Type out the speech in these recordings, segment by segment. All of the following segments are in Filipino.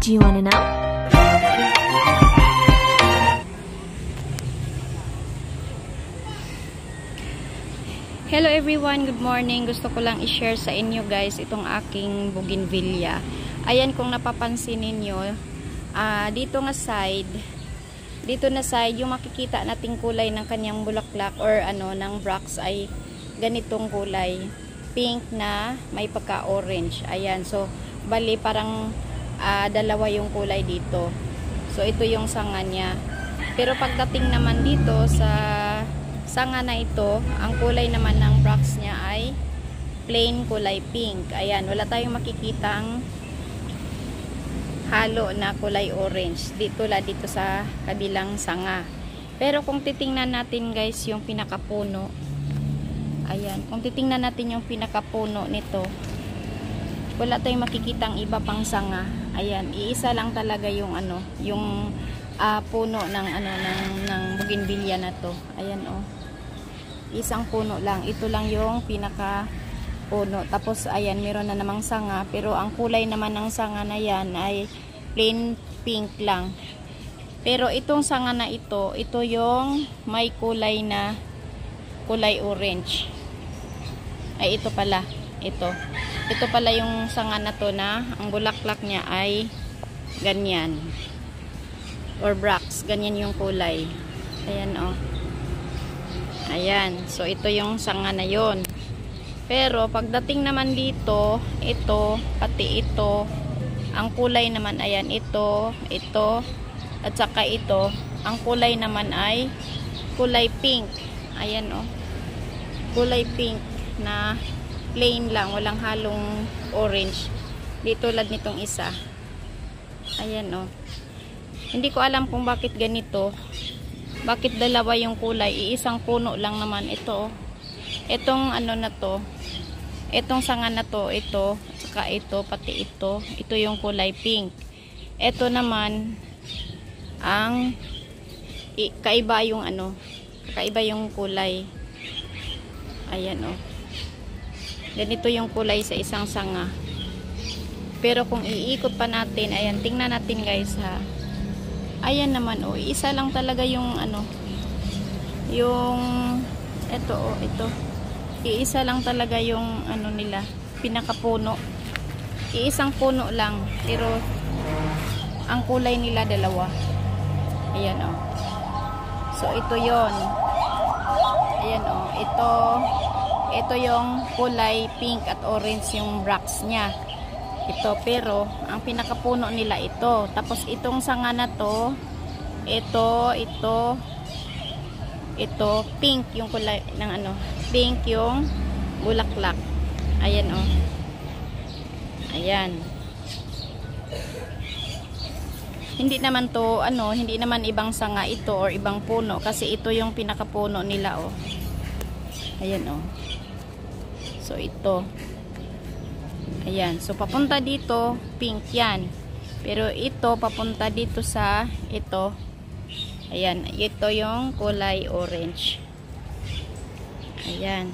Do you wanna know? Hello everyone, good morning. Gusto ko lang i-share sa inyo guys itong aking bougainvillea. Ayan, kung napapansin ninyo, dito na side, yung makikita nating kulay ng kanyang bulaklak or ng bracts ay ganitong kulay. Pink na may pagka-orange. Ayan, so bali parang dalawa yung kulay dito. So ito yung sanga niya. Pero pagdating naman dito sa sanga na ito, ang kulay naman ng bracts niya ay plain kulay pink. Ayan, wala tayong makikitang halo na kulay orange dito sa kabilang sanga. Pero kung titingnan natin guys yung pinakapuno, ayan, kung titingnan natin yung pinakapuno nito, wala tayong makikitang iba pang sanga. Ayan, iisa lang talaga yung yung puno ng ng bougainvillea na to. Ayan oh. Isang puno lang. Ito lang yung pinaka puno. Tapos ayan, meron na namang sanga, pero ang kulay naman ng sanga na yan ay plain pink lang. Pero itong sanga na ito yung may kulay na kulay orange. Ay ito pala. Ito pala yung sanga na to na ang bulaklak niya ay ganyan. Or bracts, ganyan yung kulay. Ayan oh. Ayan, so ito yung sanga na yon. Pero pagdating naman dito, ito, pati ito, ang kulay naman ayan, ito, at saka ito, ang kulay naman ay kulay pink. Ayan oh. Kulay pink na plain lang, walang halong orange. Dito tulad nitong isa. Ayan oh. Hindi ko alam kung bakit ganito. Bakit dalawa yung kulay? Iisang puno lang naman ito. Itong na to. Itong sanga na to, ito, saka ito, pati ito. Ito yung kulay pink. Ito naman ang kaiba yung kakaiba yung kulay. Ayan oh. Ganito yung kulay sa isang sanga. Pero kung iikot pa natin, ayan, tingnan natin guys ha. Ayan naman oh, isa lang talaga yung yung ito oh, ito. Iisa lang talaga yung nila, pinakapuno. Iisang puno lang, pero ang kulay nila dalawa. Ayan oh. So ito 'yon. Ayan oh, ito yung kulay pink at orange yung bracts niya. Ito, pero ang pinakapuno nila ito. Tapos itong sanga na to, ito pink yung kulay ng pink yung bulaklak. Ayan oh. Ayan. Hindi naman to hindi naman ibang sanga ito or ibang puno kasi ito yung pinakapuno nila oh. Ayan oh. So ito. Ayan. So papunta dito pink yan. Pero ito papunta dito sa ito. Ayan, ito yung kulay orange. Ayan.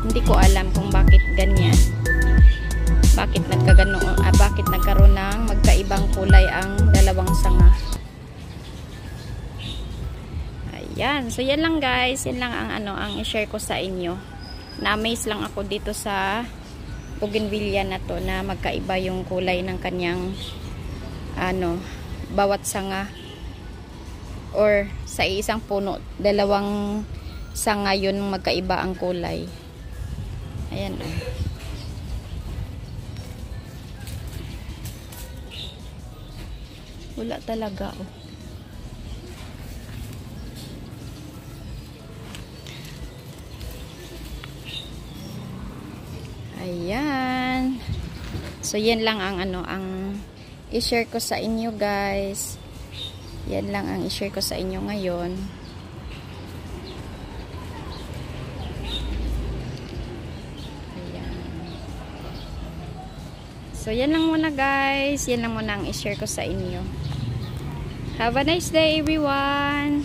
Hindi ko alam kung bakit ganyan. Bakit nagkaroon ng magkaibang kulay ang dalawang sanga. Ayan. So yan lang guys, yan lang ang i-share ko sa inyo. Na-amaze lang ako dito sa bougainvillea na to na magkaiba yung kulay ng kanyang bawat sanga or sa isang puno dalawang sanga yun magkaiba ang kulay. Ayan oh. Wala talaga oh. Ayan. So yan lang ang ang i-share ko sa inyo guys. Yan lang ang i-share ko sa inyo ngayon. Ayan. So yan lang muna guys. Yan lang muna ang i-share ko sa inyo. Have a nice day everyone.